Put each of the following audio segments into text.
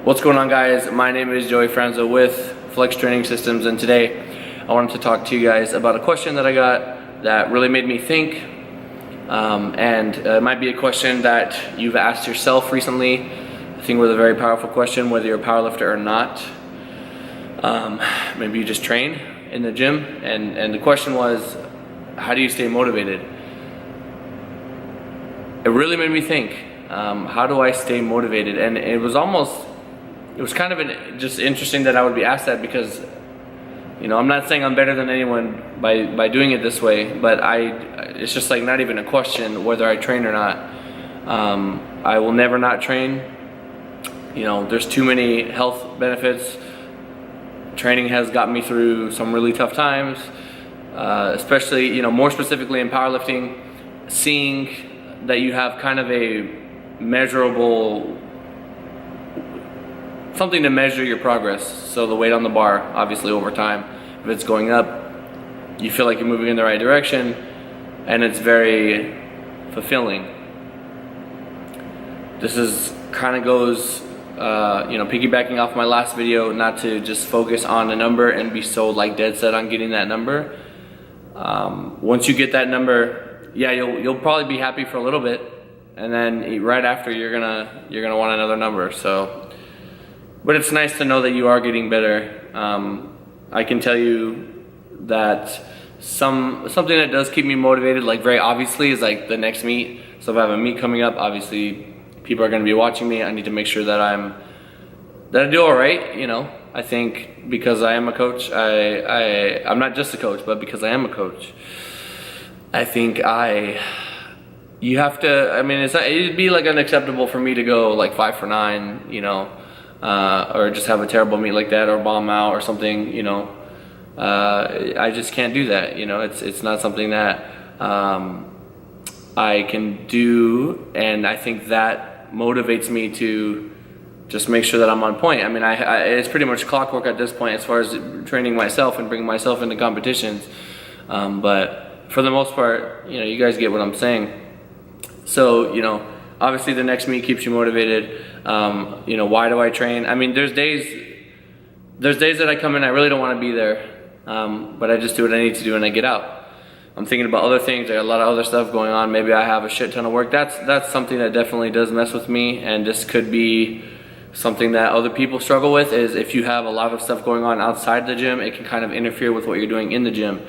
What's going on, guys? My name is Franzo with Flex Training Systems, and today I wanted to talk to you guys about a question that I got that really made me think, and it might be a question that you've asked yourself recently. I think it was a very powerful question, whether you're a powerlifter or not. Maybe you just train in the gym, and the question was, how do you stay motivated? It really made me think, how do I stay motivated? And it was kind of just interesting that I would be asked that, because I'm not saying I'm better than anyone by doing it this way, but it's just like not even a question whether I train or not. I will never not train. There's too many health benefits. Training has gotten me through some really tough times, especially more specifically in powerlifting. Seeing that you have kind of a measurable something to measure your progress. So the weight on the bar, obviously over time, if it's going up, you feel like you're moving in the right direction, and it's very fulfilling. This is kind of goes, piggybacking off my last video, not to just focus on a number and be so dead set on getting that number. Once you get that number, yeah, you'll probably be happy for a little bit, and then right after you're gonna want another number. But it's nice to know that you are getting better. I can tell you that something that does keep me motivated, very obviously, is the next meet. So if I have a meet coming up, obviously people are going to be watching me. I need to make sure that I do all right. I think because I am a coach, I'm not just a coach, but because I am a coach, I think you have to. I mean, it'd be unacceptable for me to go 5 for 9, or just have a terrible meet like that, or bomb out or something. I just can't do that. It's not something that I can do, and I think that motivates me to just make sure that I'm on point. I mean, it's pretty much clockwork at this point as far as training myself and bringing myself into competitions. But for the most part, you guys get what I'm saying. So, obviously the next meet keeps you motivated. Why do I train? I mean, there's days that I come in, I really don't want to be there, but I just do what I need to do and I get out. I'm thinking about other things. I got a lot of other stuff going on. Maybe I have a shit ton of work. That's something that definitely does mess with me, and this could be something that other people struggle with, is if you have a lot of stuff going on outside the gym, it can kind of interfere with what you're doing in the gym.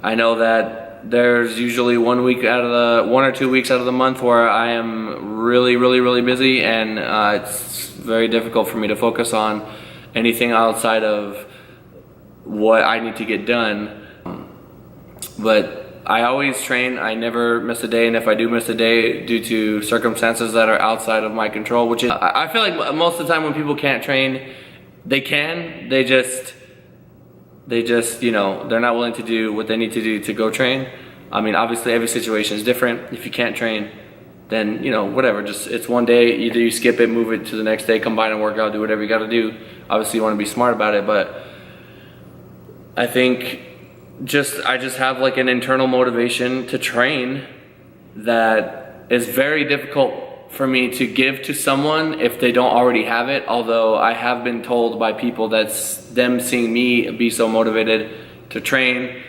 I know that there's usually 1 or 2 weeks out of the month where I am really, really, really busy, and it's very difficult for me to focus on anything outside of what I need to get done. But I always train. I never miss a day, and if I do miss a day due to circumstances that are outside of my control, which is, I feel like most of the time when people can't train, they can. They just they're not willing to do what they need to do to go train. I mean, obviously every situation is different. If you can't train, then whatever, just it's one day, either you skip it, move it to the next day, combine and work out, do whatever you got to do. Obviously you want to be smart about it, but I think I just have an internal motivation to train that is very difficult for me to give to someone if they don't already have it. Although I have been told by people that's them seeing me be so motivated to train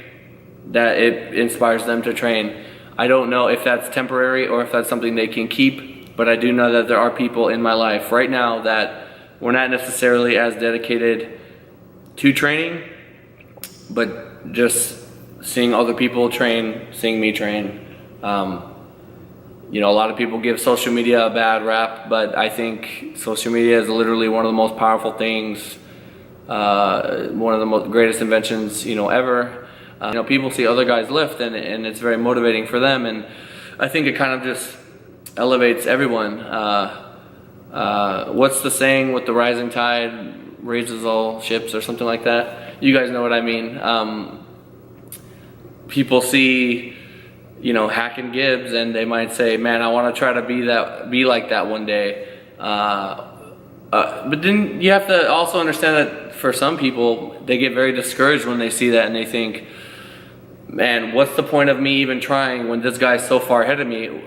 that it inspires them to train. I don't know if that's temporary or if that's something they can keep, but I do know that there are people in my life right now that we're not necessarily as dedicated to training, but just seeing other people train, seeing me train. A lot of people give social media a bad rap, but I think social media is literally one of the most powerful things, one of the greatest inventions, ever. People see other guys lift, and it's very motivating for them, and I think it kind of just elevates everyone. What's the saying, with the rising tide raises all ships, or something like that? You guys know what I mean. People see, Hack and Gibbs, and they might say, man, I want to try to be like that one day. But then you have to also understand that for some people, they get very discouraged when they see that, and they think, man, what's the point of me even trying when this guy's so far ahead of me?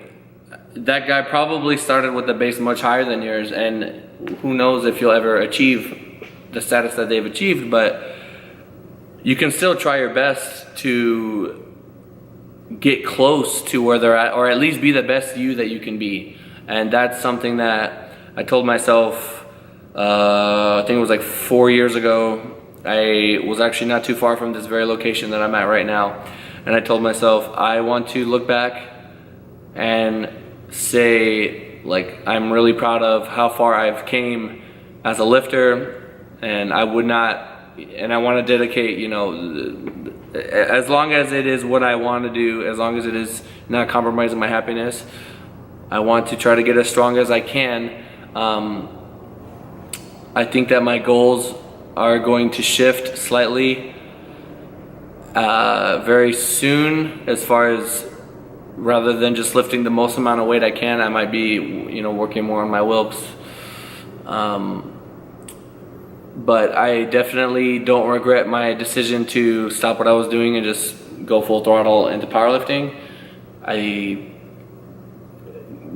that guy probably started with the base much higher than yours, and who knows if you'll ever achieve the status that they've achieved, but you can still try your best to get close to where they're at, or at least be the best you that you can be. And that's something that I told myself, I think it was like 4 years ago. I was actually not too far from this very location that I'm at right now. And I told myself, I want to look back and say, like, I'm really proud of how far I've came as a lifter, and I would not, and I want to dedicate, you know, as long as it is what I want to do, as long as it is not compromising my happiness, I want to try to get as strong as I can. I think that my goals are going to shift slightly very soon, as far as rather than just lifting the most amount of weight I can, I might be, you know, working more on my wilks. But I definitely don't regret my decision to stop what I was doing and just go full throttle into powerlifting.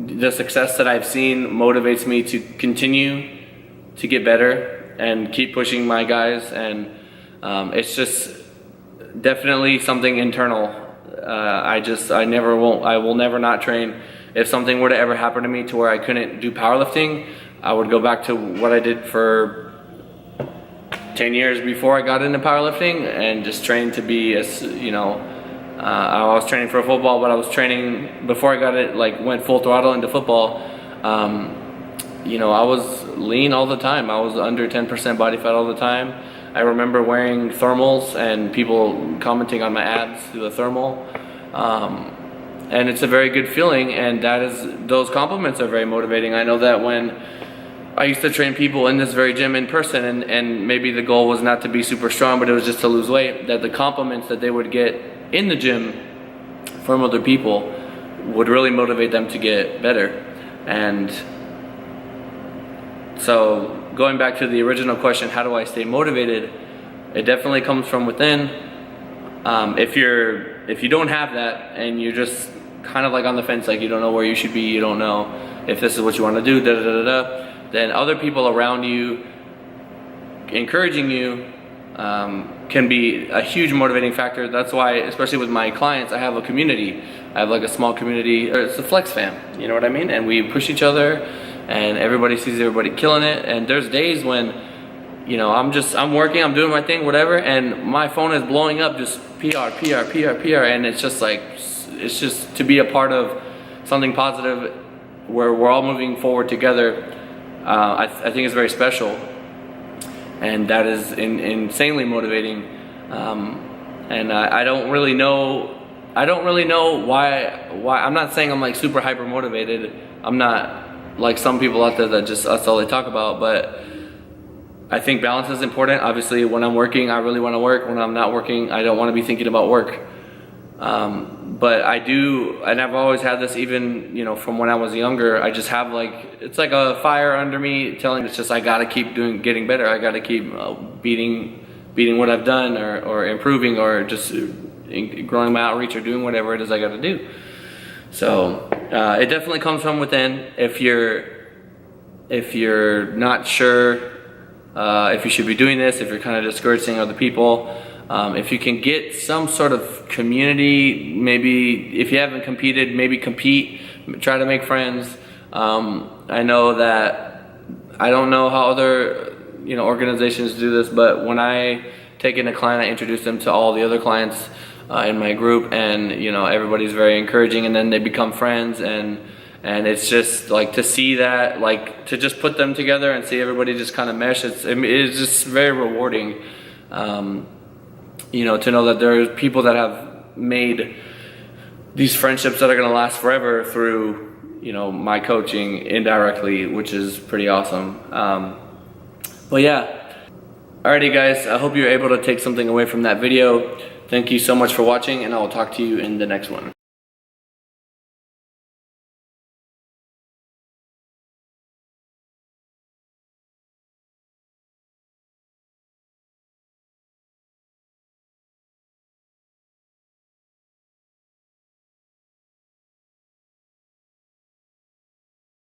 The success that I've seen motivates me to continue to get better and keep pushing my guys, and it's just definitely something internal. I will never not train. If something were to ever happen to me to where I couldn't do powerlifting, I would go back to what I did for 10 years before I got into powerlifting and just train to be, as you know, I was training for football, but I was training before I got it, like went full throttle into football. You know, I was lean all the time. I was under 10% body fat all the time. I remember wearing thermals and people commenting on my abs through the thermal. And it's a very good feeling, and those compliments are very motivating. I know that when I used to train people in this very gym in person, and maybe the goal was not to be super strong, but it was just to lose weight, that the compliments that they would get in the gym from other people would really motivate them to get better. And so going back to the original question, how do I stay motivated? It definitely comes from within. If you don't have that and you're just kind of like on the fence, like you don't know where you should be, you don't know if this is what you want to do, then other people around you encouraging you can be a huge motivating factor. That's why, especially with my clients, I have a community. I have like a small community, or it's a flex fam, you know what I mean? And we push each other, and everybody sees everybody killing it. And there's days when, you know, I'm working, I'm doing my thing, whatever, and my phone is blowing up, just PR, and it's just like, it's just to be a part of something positive where we're all moving forward together. I think it's very special, and that is insanely motivating. And I don't really know why. I'm not saying I'm like super hyper motivated. I'm not like some people out there that just, that's all they talk about, but I think balance is important. Obviously, when I'm working, I really want to work. When I'm not working, I don't want to be thinking about work. But I do, and I've always had this, even, you know, from when I was younger. I just have like, it's like a fire under me telling me, it's just, I gotta keep getting better. I gotta keep beating what I've done, or improving, or just growing my outreach, or doing whatever it is I gotta do. So it definitely comes from within. If you're not sure if you should be doing this, if you're kind of discouraging other people, if you can get some sort of community, maybe if you haven't competed, maybe compete, try to make friends. I know that, I don't know how other, you know, organizations do this, but when I take in a client, I introduce them to all the other clients in my group, and, you know, everybody's very encouraging, and then they become friends, and it's just like to see that, like to just put them together and see everybody just kind of mesh. It's just very rewarding. You know, to know that there's people that have made these friendships that are going to last forever through, you know, my coaching indirectly, which is pretty awesome. But yeah, alrighty guys, I hope you're able to take something away from that video. Thank you so much for watching, and I will talk to you in the next one.